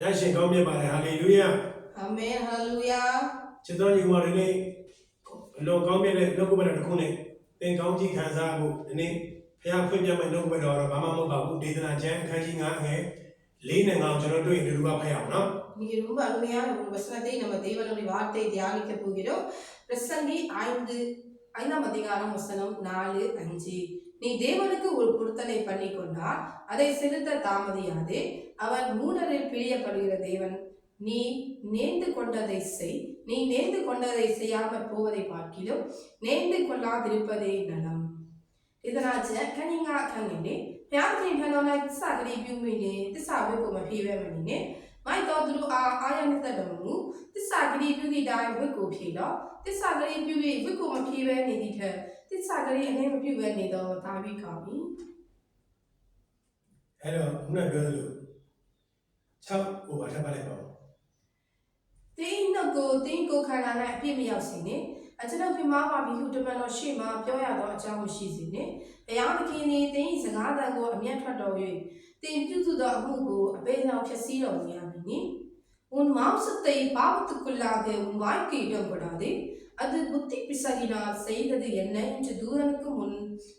ရရှင်ကောင်းမြတ်ပါတယ်ဟာလေလုယအာမင်ဟာလေလုယာချစ်တော်ညီမတွေနဲ့အလွန်ကောင်းမြတ်တဲ့နှုတ်ကပတ်တော်တစ်ခုနဲ့သင်ကောင်းကြီးခံစားဖို့ဒီနေ့ဘုရားဖွင့်ပြမဲ့နှုတ်ကပတ်တော်တော့ဘာမှမဟုတ်ပါဘူးဒေသနာကျမ်းအခန်းကြီး9ငယ်4နဲ့9ကျွန်တော်တွေ့ရင်ဒီလိုပါဖတ်အောင်နော်మీరు అనుమయాను వసనతే నమ దేవుని వార్తే ధ్యానికపోగిరో ప్రసంగి 5ஆம் அதிகாரம் வசனம் 4-5 நீ தேவனுக்கு ஒரு பொருத்தனை பண்ணி கொண்டால் அதை செலுத்த தாமதியாதே அவன் மூடரில் பிரியப்படுகிற தேவன் நீ நேர்ந்து கொண்டதை செய் நீ நேர்ந்து கொண்டதை செய்யாமல் போவதை பார்க்கிலும் நேர்ந்து கொள்ளாதிருப்பதே நலம் இதனாச்ச கனிங்கா கங்கினே பியாத்தின் ஹனோனா திசாகரி பியூமினே திசாவே கோம பீவேமனினேမိုက်တော်သူတို့အားအာရနှစ်သက်တော်မူသစ္စာဂရိပြုသည့်တိုင်းဝိကိုဖြေတော့သစ္စာဂရိပြု၍ဝိကိုမဖြေဘဲနေသည့်ထက်သစ္စာဂရိအနှဲမပြုဘဲနေတော့ဒါပြီးကောင်းပြီအဲ့တော့ခုနပြောသလို6ဟိုပါထပ်ပါလိုက်ပါဦးတင်းနှုတ်ကိုတင်းကိုခန္ဓာ၌အပြည့်မရောက်စေနဲ့အကျွန်ုပ်ပြမပါပြီးဟုတမန်တော်ရှေ့မှာပြောရသောအကြောင်းမရှိစေနဲ့ဘုရားသခင်သည်တင်းစကားသံကိုအမျက်ထွက်တော်၍တင်ပြုစုသောအမှုကိုအပေဆောင်ဖြစ်စည်းတော်မူရမည်နိ။உன் மாம்சத்தை பாவத்துக்குள்ளாக உன் வாழ்க்கையிடம் கொடாதே அது புத்தி பிசகினால் செய்தது என்ன என்று தூதனுக்கு முன்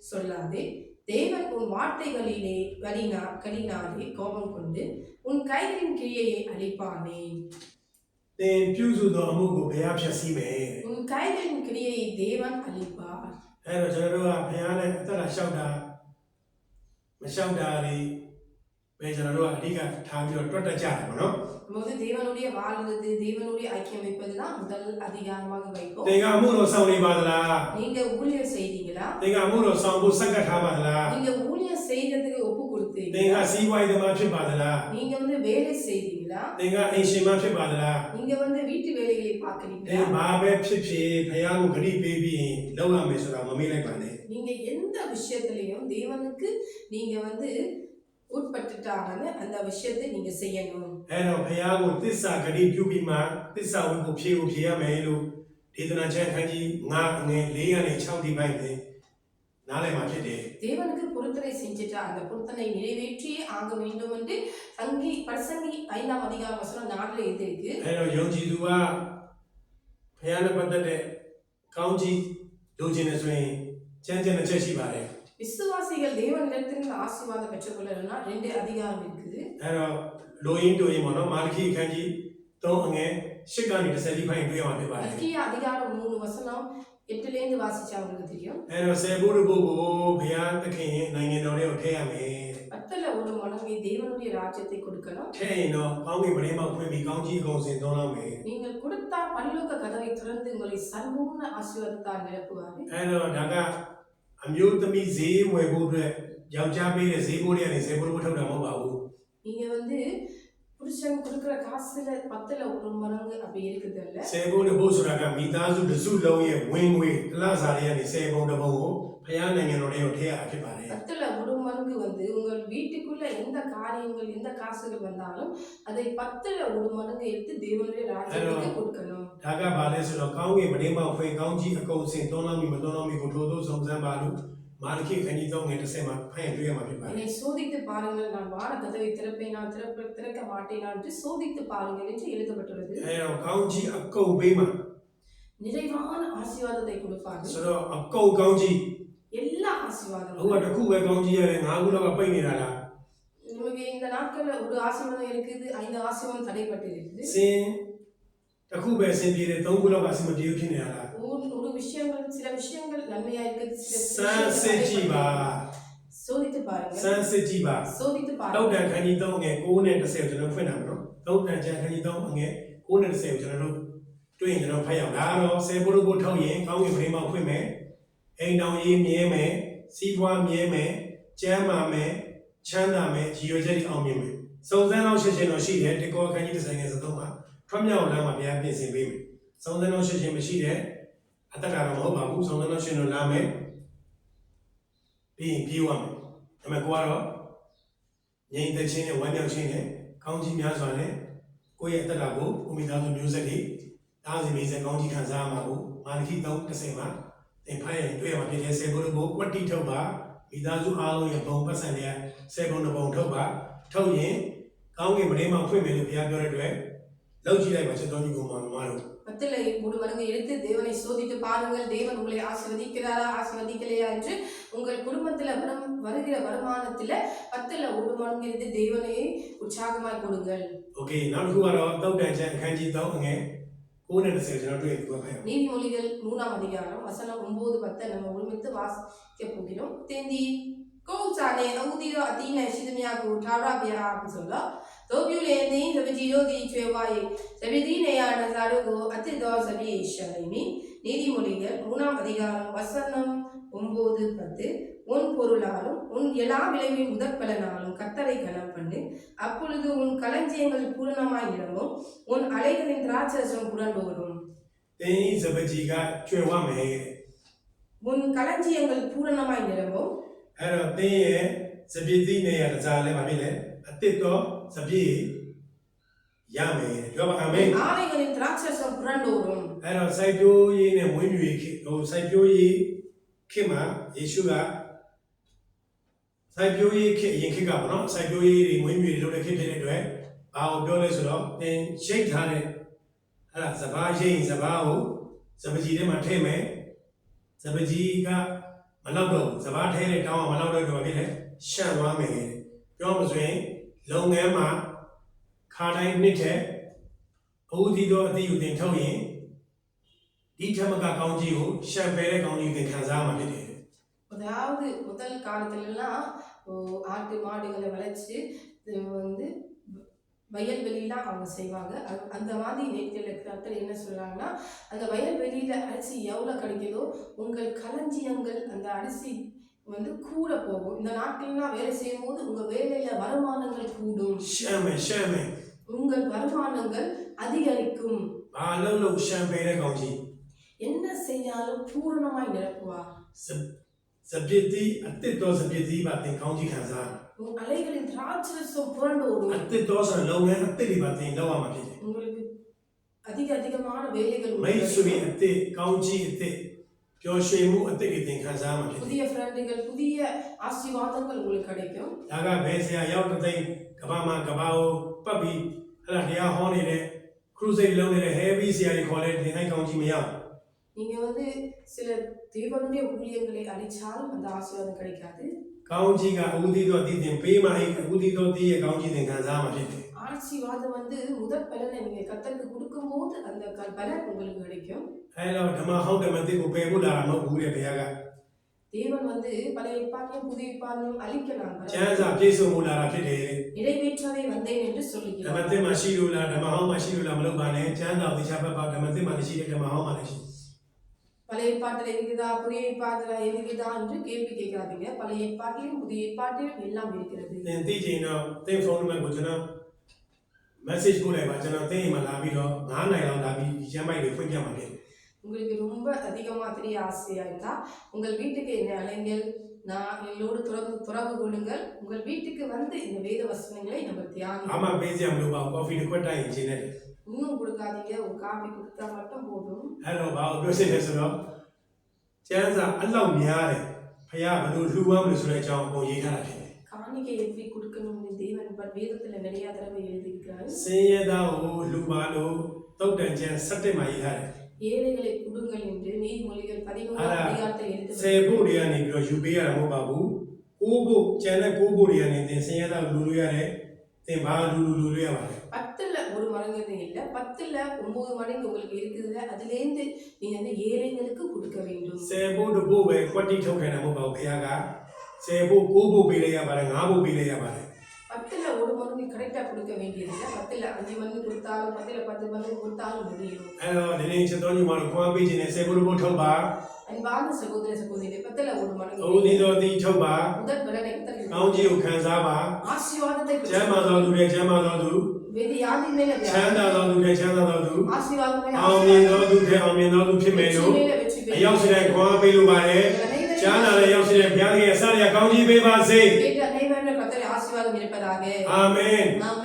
சொல்லாதே தேவன் உன் வார்த்தைகளிலே களினாலே கோபம் கொண்டு உன் கைகளின் கிரியையை அழிப்பானேသင်ပြုစုသောအမှုကိုဘုရားဖြတ်စည်းမယ်உன் கைகளின் கிரியையை தேவன் அழிப்பார்အဲ့တော့ကျွန်တော်တို့ကဘုရားနဲ့အသက်တာလျှောက်တာမလျှောက်တာတွေပဲကျွန်တော်တို့ကအဓိကထားပြီးတော့တွက်တက်ကြတယ်ပေါ့နော်முதல் தேவனுடைய வாழ்வது தேவனுடைய ஐக்கியம் வைப்பதுதான் முதல் அதிகாரமாக வைப்போம் သင်ကအမှုတော်ဆောင်နေပါသလား நீங்க ஊழியம் செய்தீங்களா သင်ကအမှုတော်ဆောင်ဖို့စက္ကပ်ထားပါသလား நீங்க ஊழியம் செய்யறதுக்கு ஒப்பு သင် கொடுத்தீங்களா ကစီးပွားရေးသမားဖြစ်ပါသလား நீங்க வேலை செய்தீங்களா သင်ကအိမ်ရှင်မဖြစ်ပါသလား நீங்க வீட்டு வேலைகளை သင် பார்க்கறீங்களா ဘာပဲဖြစ်ဖြစ်ဘုရားကိုဂရုပေးပြီးရင်လုပ်ရမယ်ဆိုတာမမေ့လိုက်ပါနဲ့ நீங்க எந்த விஷயத்திலையும் தேவனுக்கு நீங்க உட்பட்டுட்டாங்கன்னு அந்த விஷயத்தை நீங்க செய்யணும் အဲ့တော့ဘုရားကိုသစ္စာဂရုပြုပြီးမှသစ္စာဝိကိုဖြည့်ရမယ်လို့ဒေသနာကျမ်းအခန်းကြီး9ငယ်4ကနေ6ဒီပိုင်းနဲ့နားလည်မှာဖြစ်တယ် தேவனுக்கு பொருத்தனை செஞ்சுட்டா அந்த பொருத்தனை நிறைவேற்றியே ஆக வேண்டும் என்று பிரசங்கி 5ஆம் அதிகாரம் வசனம் 4ல எழுதியிருக்கு အဲ့တော့ယုံကြည်သူကဘုရားနဲ့ပတ်သက်တဲ့ကောင်းကြီးလိုချင်တယ်ဆိုရင်ကျမ်းတစ်ချက်ရှိပါတယ် விசுவாசிகள் தேவனிடத்திலிருந்து ஆசீர்வாதம் பெற்றுக்கொள்ளணும்னா 2 அதிகாரம் இருக்குது အဲ့တော့လိုရင်းတိုးရင်ပေါ့နော်မာလခိအခန်းကြီး3အငယ်8ကနေ10ဒီပိုင်းတွေ့ရမှာဖြစ်ပါတယ် மல்கியா அதிகாரம் 3 வசனம் 8ல இருந்து வாசிச்சா உங்களுக்கு தெரியும் အဲ့တော့ဆေဘုရဘုကိုဘုရားသခင်ရဲ့နိုင်ငံတော်ထဲကိုထည့်ရမယ် பத்துல ஒரு மடங்கை தேவனுடைய ராஜ்யத்தை கொடுக்கணும் ထည့်ရင်တော့ကောင်းကင်မင်းမောက်ဖွင့်ပြီးကောင်းကြီးအကုန်စင်သုံးလောက်မယ် நீங்கள் கொடுத்தா பரலோக கதவை திறந்து உங்களை சம்பூர்ண ஆசீர்வாதத்தால் நிரப்புவார் အဲ့တော့ဒါကအမျိုးသမီးဈေးဝယ်ဖို့အတွက်ယောက်ျားပေးတဲ့ဈေးဘိုးတွေကနေဆေဘုရဘုထုတ်တာမဟုတ်ပါဘူး நீங்க புருஷன் கொடுக்கிற காசுல 10ல ஒரு மடங்கு அப்படி இருக்குது இல்ல ဆေဘုရဘုဆိုတာကမိသားစုတစုလုံးရဲ့ဝင်ငွေတလစားတွေကနေဆေဘုံတစ်ပုံကိုဘုရားနိုင်ငံတော်ထဲကိုထည့်ရဖြစ်ပါတယ် 10ல ஒரு மடங்கு உங்கள் வீட்டுக்குள்ள எந்த காரியங்கள் எந்த காசுகள் வந்தாலும் அதை 10ல ஒரு மடங்கு எடுத்து தேவனுடைய ராஜ்யத்துக்கு கொடுக்கணும் ဒါကဘာလဲဆိုတော့ကောင်းကင်မင်းမောက်ဖွင့်ကောင်းကြီးအကုန်စင်သုံးလောက်မိမသုံးလောက်မိကိုထိုးထိုးဆုံးစမ်းပါလို့မာလခိခန်းကြီး3ငယ်10မှာဖတ်တွေ့ရမှာဖြစ်ပါတယ် என்னை சோதித்து பாருங்கள் நான் வான கதவை திறப்பேன் நான் திறக்க மாட்டேன் என்று சோதித்து பாருங்கள் என்று எழுதப்பட்டுள்ளது အဲတော့ကောင်းကြီးအကုန်ပေးမှာ நிறைவான ஆசீர்வாதத்தை கொடுப்பார் ဆိုတော့အကုန်ကောင်းကြီး எல்லா အခု ஆசீர்வாதமும் ကတစ်ခုပဲကောင်းကြီးရတယ်9ခုလောက်ကပိတ်နေတာလား நமக்கு இந்த நாட்கள்ல ஒரு ஆசீர்வாதம் இருக்குது 5 ஆசீர்வாதம் தடைப்பட்டு இருக்குது စင်တစ်ခုပဲအဆင်ပြေတယ်3ခုလောက်ကအဆင်မပြေဘူးဖြစ်နေတာလား ஒரு விஷயங்கள் சில விஷயங்கள் நன்மையா இருக்குது စမ်းစစ်ကြည့်ပါ சோதித்து பாருங்க စမ်းစစ်ကြည့်ပါ சோதித்து တောက် பாருங்க တန်ခန်းကြီး3ငယ်9နဲ့10ကိုကျွန်တော်ဖွင့်တာမနော်တောက်တန်ကျန်ခန်းကြီး3ငယ်9နဲ့10ကိုကျွန်တော်တို့တွေ့ရင်ကျွန်တော်ဖတ်ရအောင်ဒါတော့ဆေဘုရဘုထောက်ရင်ကောင်းကင်မင်းမောက်ဖွင့်မယ်အိမ်တော်ရေးမြဲမယ်စီးပွားမြဲမယ်ကျမ်းမာမယ်ချမ်းသာမယ်ကြီးရွယ်ချက်တွေအောင်မြင်မယ်စုံစမ်းလောက်ရှင်းရှင်းတော့ရှိတယ်တကောအခန်းကြီး10ငယ်73မှာထွတ်မြောက်လမ်းမှာဘုရားပြင်ဆင်ပေးမယ်စုံစမ်းလောက်ရှင်းရှင်းမရှိတဲ့အတ္တကတော့မဟုတ်ပါဘူးစုံစမ်းလောက်ရှင်းတော့လာမယ်ပြီးရင်ပြေးရမယ်ဒါပေမဲ့ကိုကတော့ငြိမ်သက်ခြင်းနဲ့ဝမ်းမြောက်ခြင်းနဲ့ကောင်းကြီးများစွာနဲ့ကိုယ့်ရဲ့အတ္တကိုကိုမိသားစုမျိုးဆက်တွေတားစီမိဆက်ကောင်းကြီးခံစားရမှာကိုမာနခိ3:10မှာသင်ဖတ်ရင်တွေ့ရမှာဖြစ်တဲ့ဆေဘုရဘုကွတ်တိထုတ်ပါမိသားစုအားလုံးရဲ့ဘုံပတ်စံတွေဆေဘုံတစ်ဘုံထုတ်ပါထုတ်ရင် ကောင်းကင်ပရိမောင်ဖွင့်မယ်လို့ဘုရားပြောတဲ့အတွက်လောက်ကြည့်လိုက်ပါချက်တော်ကြီးကိုမှမတော် பத்தில் மூணு மடங்கு எடுத்து தேவனை சோதித்து பாருங்கள் தேவன் உங்களை ஆசீர்வதிக்கிறாரா ஆசீர்வதிக்கலையா என்று உங்கள் குடும்பத்தில் வருகிற வருமானத்தில் 10ல் 1 மடங்கு எடுத்து தேவனை உற்சாகமாய் கொடுங்கள். ஓகே நான் கூறறோம் தௌட்டஞ்ச கஞ்சி தௌங்க கோனட சேஜனோடு எடுத்துவாங்க. நீதிமொழிகள் 3ஆம் அதிகாரம் வசனம் 9-10 நம்ம ஒருமித்து வாசிக்க போகிறோம். தேந்தி கோச்சானே அவுதிரோ அதீன சிதமியாகு டாராபியா அப்படின்னு சொல்ல தோபியுலேந்தி சபஜியோதி சேவாயே சபிதீனையான சாருகோ அத்திதோ சபியேஷனைமி. நீதிமொழிகள் 3ஆம் அதிகாரம் வசனம் 9-10 உன் பொருளாலும் உன் எல்லா விளைவின் முதற்பலனாலும் கர்த்தரை கனம் பண்ணு. அப்பொழுது உன் களஞ்சியங்கள் பூரணமாய் நிரம்பும் உன் அலைகளின் திராட்சரசம் புரண்டோடும். தேனி சபஜிகா சேவாமே உன் களஞ்சியங்கள் பூரணமாய் நிரம்பும்.အဲ့တော့သင်ရဲ့စပြည့်သိနေရတဲ့ကြားလဲပါပြီလေအတစ်တော့စပြည့်ရမယ်ပြောပါအာမင် ஆலைகளின் திராட்சரசம் புரண்டோடும். အဲ့တော့စိုက်ပျိုးရေးနဲ့မွေးမြူရေးခေတ်ဟိုစိုက်ပျိုးရေးခေတ်မှာယေရှုကစိုက်ပျိုးရေးခေတ်အရင်ခေတ်ကပေါ့နော်စိုက်ပျိုးရေးတွေမွေးမြူရေးလုပ်တဲ့ခေတ်ဖြစ်တဲ့အတွက်ဘာကိုပြောလဲဆိုတော့သင်ရှိတ်ထားတဲ့အဲ့ဒါစဘာရှိတ်စဘာကိုစပကြီးထဲမှာထည့်မယ်စပကြီးကမလောက်တော့စဘာထဲတဲ့တောင်းအောင်မလောက်တော့ဖြစ်တယ်ရှန့်သွားမယ်ပြောမှဆိုရင်လုပ်ငန်းမှာခါတိုင်းနှစ်ထက်အဦးဒီတော့အတိအသင်ထုတ်ရင်ဒီထမကကောင်းကြီးကိုရှန့်ပဲတဲ့ကောင်းကြီးသင်ခံစားမှာဖြစ်တယ် அதாவது முதல் காலத்துலலாம் ஆட்டு மாடுகளை வளைச்சு வந்து வயல்வெளியெலாம் அவங்க செய்வாங்க. அந்த மாதிரி நேரத்தில் கர்த்தர் என்ன சொல்கிறாங்கன்னா அந்த வயல்வெளியில் அரிசி எவ்வளோ கிடைக்குதோ உங்கள் களஞ்சியங்கள் அந்த அரிசி வந்து கூட போகும். இந்த நாட்டிலாம் வேலை செய்யும் போது உங்கள் வேலையில் வருமானங்கள் கூடும். உங்கள் வருமானங்கள் அதிகரிக்கும். என்ன செய்யாலும் பூரணமாய் நிரப்புவார். சப்ஜெக்டி அத்தித்தோ சப்ஜெக்டி பாத்தீங்க கவுஞ்சி खासा அலைகளின் திராட்சரசம் புரண்டோடும். அத்தித்தோ லோங்க அத்திலி பாத்தீங்க லோவா மாட்டீங்க உங்களுக்கு அதிகமான வேலைகள் மைசுவி அத்தி கவுஞ்சி அத்தி ஜோஷேமு அத்திலி பாத்தீங்க खासा மாட்டீங்க புதிய ஃப்ரெண்டுகள் புதிய ஆசீர்வாதங்கள் உங்களுக்கு கிடைக்கும். டாகா பேசியா யாவட்டதை கபாமா கபாओ பப்பி ஹலாတရားဟောနေတဲ့crusadeလုံးနေတဲ့ heavy ဆရာတွေခေါ်တဲ့ဒီတိုင်းကောင်းကြီးမရ நீங்க வந்து சில தேவனுடைய ஊழியங்களை அளிச்சாலும் அந்த ஆசீர்வாதம் கிடைக்காது. ကောင်းကြီးကအဦးသီးတော့တည်တင်ပေးမှအဦးသီးတော့တည်ရဲ့ကောင်းကြီးသင်ခံစားမှာဖြစ်တယ် ஆசீர்வாதம் வந்து முதல் பலனை நீங்க கர்த்தருக்கு கொடுக்கும்போது அந்த பலன் உங்களுக்கு கிடைக்கும். အဲတော့ဓမ္မဟောင်းဓမ္မသစ်ကိုပယ်ဖို့လာတာမဟုတ်ဘူးတဲ့ဘုရားက தேவன் வந்து பழைய ஏற்பாட்டையும் புதிய ஏற்பாட்டையும் அழிக்கலாம். ကျမ်းစာပြည့်စုံဖို့လာတာဖြစ်တယ် நிறைவேற்றவே வந்தேன் என்று ဓမ္မ சொல்லுகிறார். သစ်မှာရှိလို့လားဓမ္မဟောင်းမှာရှိလို့လားမလုပ်ပါနဲ့ကျမ်းစာကိုတရားဘက်ပါဓမ္မသစ်မှာရှိတဲ့ဓမ္မဟောင်းမှာလည်းရှိ பழைய ஏற்பாட்டில் இருக்குதா புதிய ஏற்பாட்டில் இருக்குதா என்று கேள்வி கேட்காதீங்க. பழைய ஏற்பாட்டிலும் புதிய ஏற்பாட்டிலும் எல்லாம் இருக்கிறது. သင်သိချင်တော့သင်ဖုန်းနံပါတ်ကိုကျွန်တော် message ပို့လိုက်ပါကျွန်တော်သင်အိမ်မှာလာပြီးတော့9နိုင်လောက်လာပြီးဒီကျမ်းပိုက်တွေဖွင့်ပြမှာဖြစ်တယ် உங்களுக்கு ரொம்ப அதிகமா தெரிய ஆசையா இருந்தா உங்கள் வீட்டுக்கு என்ன அலைங்கள் நான் என்னோடு தொடர்பு கொள்ளுங்கள். உங்கள் வீட்டுக்கு வந்து இந்த வேத வசனங்களை நம்ம தியானம் ဘာမှပေးစရာမလိုပါဘူး coffee တစ်ခွက်တိုက်ရင်ချင်းတယ် இன்னும் கொடுக்காதீங்க. ஒரு காபி கொடுத்தா மட்டும் போதும். အဲ့တော့ဘာလို့ပြောစစ်လဲဆိုတော့ကျမ်းစာအလောက်များတယ်ဖခင်ဘယ်လိုလှူဝမ်းမလို့ဆိုတဲ့အကြောင်းပုံရေးထားတာဖြစ်တယ် காணிக்கை எப்படி கொடுக்கணும்னு தேவன் வேதத்துல நிறைய தடவை எழுதியிருக்கிறார். စင်ရသားကိုလှူပါလို့တုတ်တန်ကျမ်း17မှာရေးထားတယ် ஏழைகளை கொடுங்கள் என்று நீதிமொழிகள் 11ஆம் அதிகாரத்தில் எழுதி 10ဖို့တွေကနေပြီးတော့ယူပေးရတာမဟုတ်ပါဘူး9ဖို့ကျန်တဲ့9ဖို့တွေကနေသင်စင်ရသားကိုလှူလို့ရတယ်သင်ဘာလှူလို့ရပါတယ် 10ல் 1 மடங்கு இல்ல 10ல் 9 மடங்கு உங்களுக்கு இருக்குது. அதிலேந்து நீங்க வந்து ஏழைகளுக்கு கொடுக்க வேண்டும். 10ဖို့တစ်ဖို့ပဲခွက်တိထုတ်ခံတာမဟုတ်ပါဘူးခင်ဗျားက10ဖို့9ဖို့ပေးလိုက်ရပါတယ်9ဖို့ပေးလိုက်ရပါတယ် 10ல் 1 மடங்கு கரெக்டா கொடுக்க வேண்டியதில்லை. 10ல் 5 மடங்கு கொடுத்தாலும் 10ல் 10 மடங்கு கொடுத்தாலும் முடியும். အဲ့တော့ဒီနေ့ချက်တော်ညီမတို့ခွန်အားပေးခြင်းနဲ့10ဖို့တစ်ဖို့ထုတ်ပါ அன்பான சகோதர சகோதரி 10ல் 1 மடங்கு ဦးဒီတော်ဒီထုတ်ပါ முதல் பலனை கர்த்தர் ကောင်းကြီးကိုခံစားပါ ஆசீர்வாதத்தை ကျမ်းမာတော်သူတွေကျမ်းမာတော်သူ வேதி யாதி மேல ချမ်းသာတော်သူတွေချမ်းသာတော်သူ ஆசீர்வாதம் மேல အောင်မြင်တော်သူတွေအောင်မြင်တော်သူဖြစ်မယ်လို့ အရောက်စတဲ့ခွန်အားပေးလိုပါတယ်ကျမ်းသာတဲ့ရောက်စတဲ့ဘုရားရဲ့အစရကောင်းကြီးပေးပါစေ கேட்ட அனைவரும் கர்த்தர் ஆசீர்வாதம் இருப்பதாக. ஆமென். ஆமென்.